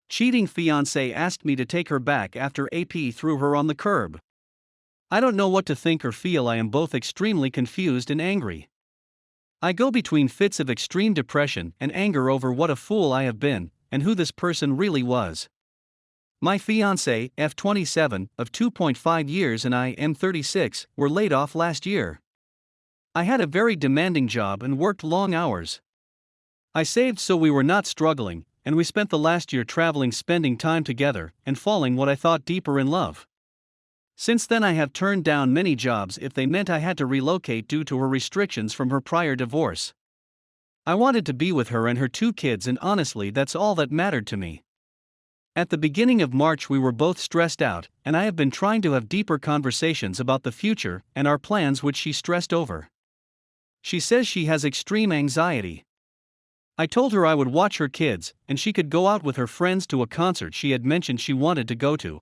Cheating fiancé asked me to take her back after AP threw her on the curb. I don't know what to think or feel. I am both extremely confused and angry. I go between fits of extreme depression and anger over what a fool I have been, and who this person really was. My fiancé, F27, of 2.5 years, and I, M36, were laid off last year. I had a very demanding job and worked long hours. I saved so we were not struggling, and we spent the last year traveling, spending time together, and falling what I thought deeper in love. Since then I have turned down many jobs if they meant I had to relocate due to her restrictions from her prior divorce. I wanted to be with her and her 2 kids, and honestly that's all that mattered to me. At the beginning of March we were both stressed out, and I have been trying to have deeper conversations about the future and our plans, which she stressed over. She says she has extreme anxiety. I told her I would watch her kids, and she could go out with her friends to a concert she had mentioned she wanted to go to.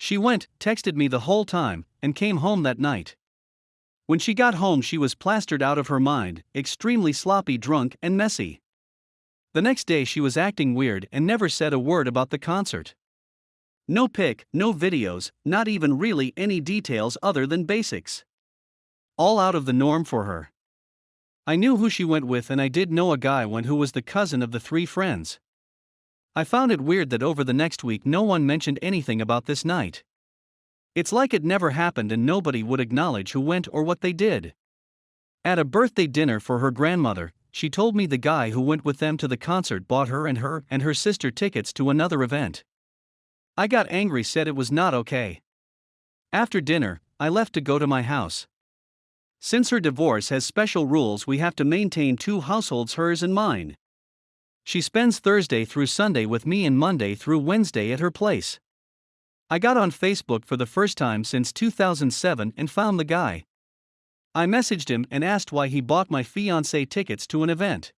She went, texted me the whole time, and came home that night. When she got home she was plastered out of her mind, extremely sloppy, drunk, and messy. The next day she was acting weird and never said a word about the concert. No pic, no videos, not even really any details other than basics. All out of the norm for her. I knew who she went with, and I did know a guy went who was the cousin of the 3 friends. I found it weird that over the next week no one mentioned anything about this night. It's like it never happened and nobody would acknowledge who went or what they did. At a birthday dinner for her grandmother, she told me the guy who went with them to the concert bought her and her sister tickets to another event. I got angry, said it was not okay. After dinner, I left to go to my house. Since her divorce has special rules, we have to maintain 2 households, hers and mine. She spends Thursday through Sunday with me and Monday through Wednesday at her place. I got on Facebook for the first time since 2007 and found the guy. I messaged him and asked why he bought my fiancé tickets to an event.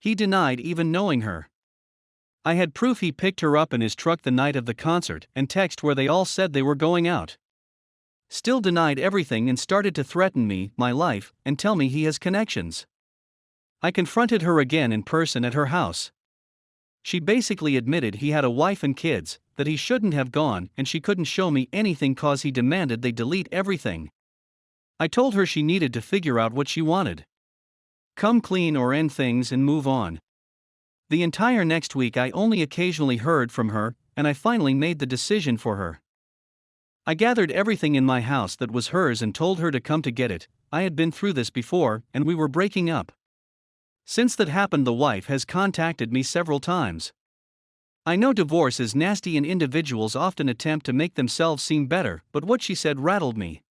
He denied even knowing her. I had proof he picked her up in his truck the night of the concert and text where they all said they were going out. Still denied everything and started to threaten me, my life, and tell me he has connections. I confronted her again in person at her house. She basically admitted he had a wife and kids, that he shouldn't have gone, and she couldn't show me anything cause he demanded they delete everything. I told her she needed to figure out what she wanted. Come clean or end things and move on. The entire next week I only occasionally heard from her, and I finally made the decision for her. I gathered everything in my house that was hers and told her to come to get it. I had been through this before, and we were breaking up. Since that happened, the wife has contacted me several times. I know divorce is nasty and individuals often attempt to make themselves seem better, but what she said rattled me.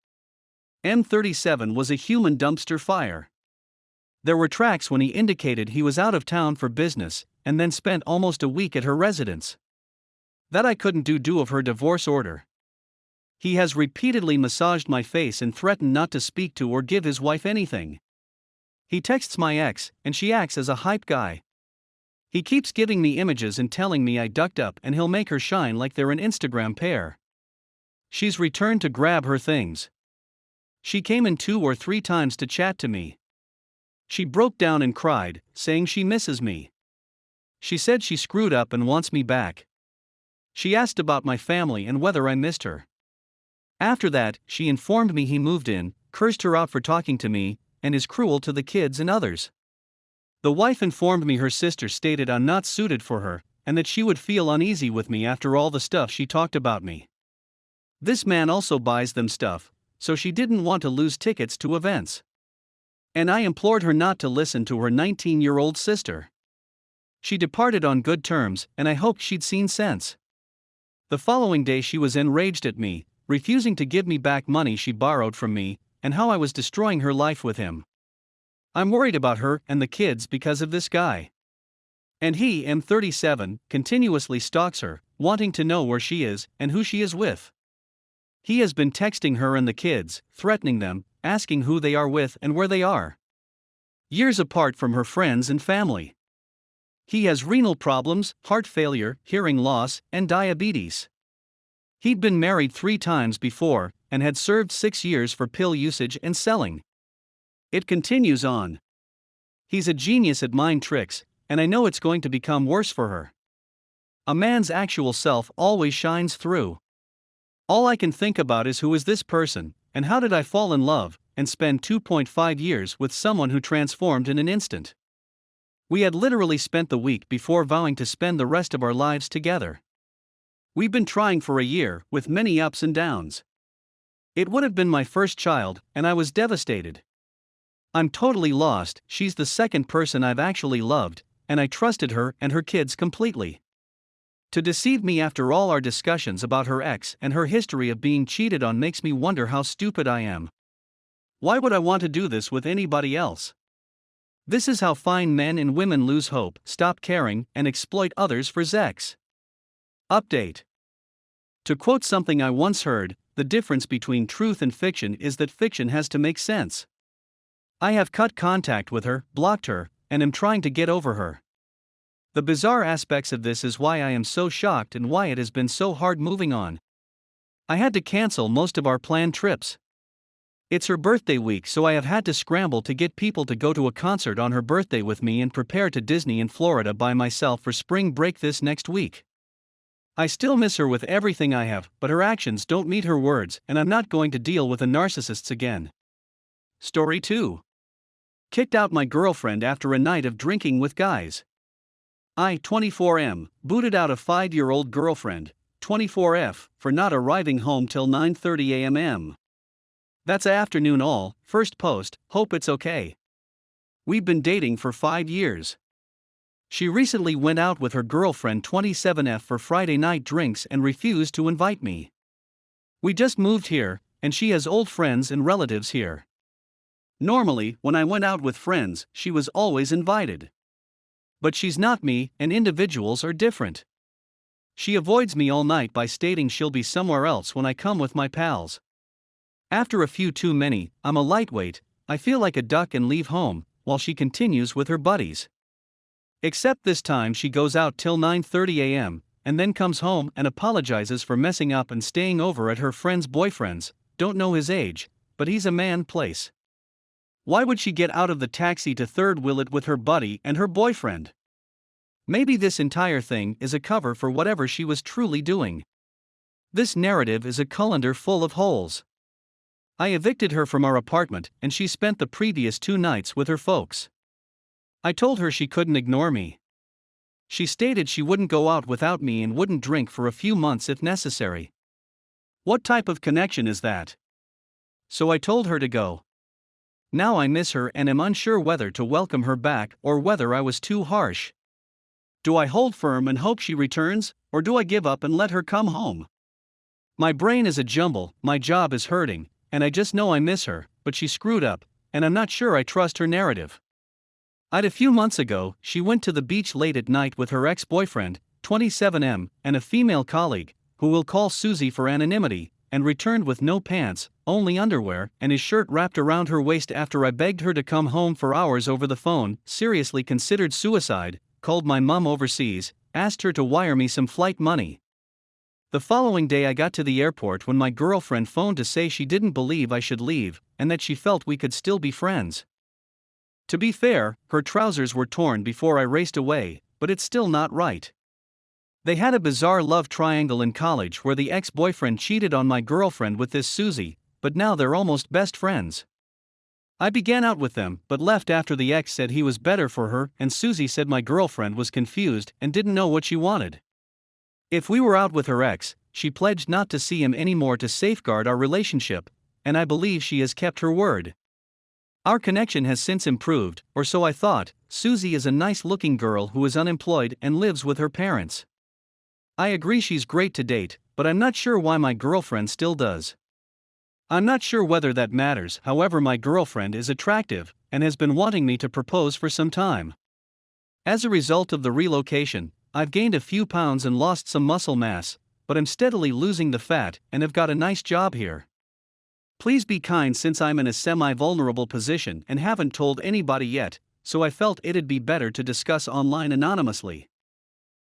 M37 was a human dumpster fire. There were tracks when he indicated he was out of town for business, and then spent almost a week at her residence. That I couldn't do of her divorce order. He has repeatedly massaged my face and threatened not to speak to or give his wife anything. He texts my ex, and she acts as a hype guy. He keeps giving me images and telling me I ducked up, and he'll make her shine like they're an Instagram pair. She's returned to grab her things. She came in 2 or 3 times to chat to me. She broke down and cried, saying she misses me. She said she screwed up and wants me back. She asked about my family and whether I missed her. After that, she informed me he moved in, cursed her out for talking to me, and is cruel to the kids and others. The wife informed me her sister stated I'm not suited for her, and that she would feel uneasy with me after all the stuff she talked about me. This man also buys them stuff, so she didn't want to lose tickets to events. And I implored her not to listen to her 19-year-old sister. She departed on good terms, and I hoped she'd seen sense. The following day she was enraged at me, refusing to give me back money she borrowed from me, and how I was destroying her life with him. I'm worried about her and the kids because of this guy. And he, M37, continuously stalks her, wanting to know where she is and who she is with. He has been texting her and the kids, threatening them, asking who they are with and where they are. Years apart from her friends and family. He has renal problems, heart failure, hearing loss, and diabetes. He'd been married 3 times before, and had served 6 years for pill usage and selling. It continues on. He's a genius at mind tricks, and I know it's going to become worse for her. A man's actual self always shines through. All I can think about is who is this person, and how did I fall in love, and spend 2.5 years with someone who transformed in an instant. We had literally spent the week before vowing to spend the rest of our lives together. We've been trying for a year, with many ups and downs. It would have been my first child, and I was devastated. I'm totally lost. She's the second person I've actually loved, and I trusted her and her kids completely. To deceive me after all our discussions about her ex and her history of being cheated on makes me wonder how stupid I am. Why would I want to do this with anybody else? This is how fine men and women lose hope, stop caring, and exploit others for sex. Update. To quote something I once heard, the difference between truth and fiction is that fiction has to make sense. I have cut contact with her, blocked her, and am trying to get over her. The bizarre aspects of this is why I am so shocked and why it has been so hard moving on. I had to cancel most of our planned trips. It's her birthday week, so I have had to scramble to get people to go to a concert on her birthday with me and prepare to Disney in Florida by myself for spring break this next week. I still miss her with everything I have, but her actions don't meet her words, and I'm not going to deal with the narcissists again. Story 2. Kicked out my girlfriend after a night of drinking with guys. I, 24M, booted out a 5-year-old girlfriend, 24F, for not arriving home till 9:30 a.m. That's afternoon all, first post, hope it's okay. We've been dating for 5 years. She recently went out with her girlfriend 27F for Friday night drinks and refused to invite me. We just moved here, and she has old friends and relatives here. Normally, when I went out with friends, she was always invited. But she's not me, and individuals are different. She avoids me all night by stating she'll be somewhere else when I come with my pals. After a few too many, I'm a lightweight, I feel like a duck and leave home, while she continues with her buddies. Except this time she goes out till 9:30 a.m., and then comes home and apologizes for messing up and staying over at her friend's boyfriend's, don't know his age, but he's a man place. Why would she get out of the taxi to third wheel it with her buddy and her boyfriend? Maybe this entire thing is a cover for whatever she was truly doing. This narrative is a colander full of holes. I evicted her from our apartment, and she spent the previous 2 nights with her folks. I told her she couldn't ignore me. She stated she wouldn't go out without me and wouldn't drink for a few months if necessary. What type of connection is that? So I told her to go. Now I miss her and am unsure whether to welcome her back or whether I was too harsh. Do I hold firm and hope she returns, or do I give up and let her come home? My brain is a jumble, my job is hurting, and I just know I miss her, but she screwed up, and I'm not sure I trust her narrative. A few months ago, she went to the beach late at night with her ex-boyfriend, 27M, and a female colleague, who we'll call Susie for anonymity, and returned with no pants, only underwear, and his shirt wrapped around her waist after I begged her to come home for hours over the phone, seriously considered suicide, called my mom overseas, asked her to wire me some flight money. The following day I got to the airport when my girlfriend phoned to say she didn't believe I should leave, and that she felt we could still be friends. To be fair, her trousers were torn before I raced away, but it's still not right. They had a bizarre love triangle in college where the ex-boyfriend cheated on my girlfriend with this Susie, but now they're almost best friends. I began out with them, but left after the ex said he was better for her, and Susie said my girlfriend was confused and didn't know what she wanted. If we were out with her ex, she pledged not to see him anymore to safeguard our relationship, and I believe she has kept her word. Our connection has since improved, or so I thought. Susie is a nice-looking girl who is unemployed and lives with her parents. I agree she's great to date, but I'm not sure why my girlfriend still does. I'm not sure whether that matters, however my girlfriend is attractive, and has been wanting me to propose for some time. As a result of the relocation, I've gained a few pounds and lost some muscle mass, but I'm steadily losing the fat and have got a nice job here. Please be kind since I'm in a semi-vulnerable position and haven't told anybody yet, so I felt it'd be better to discuss online anonymously.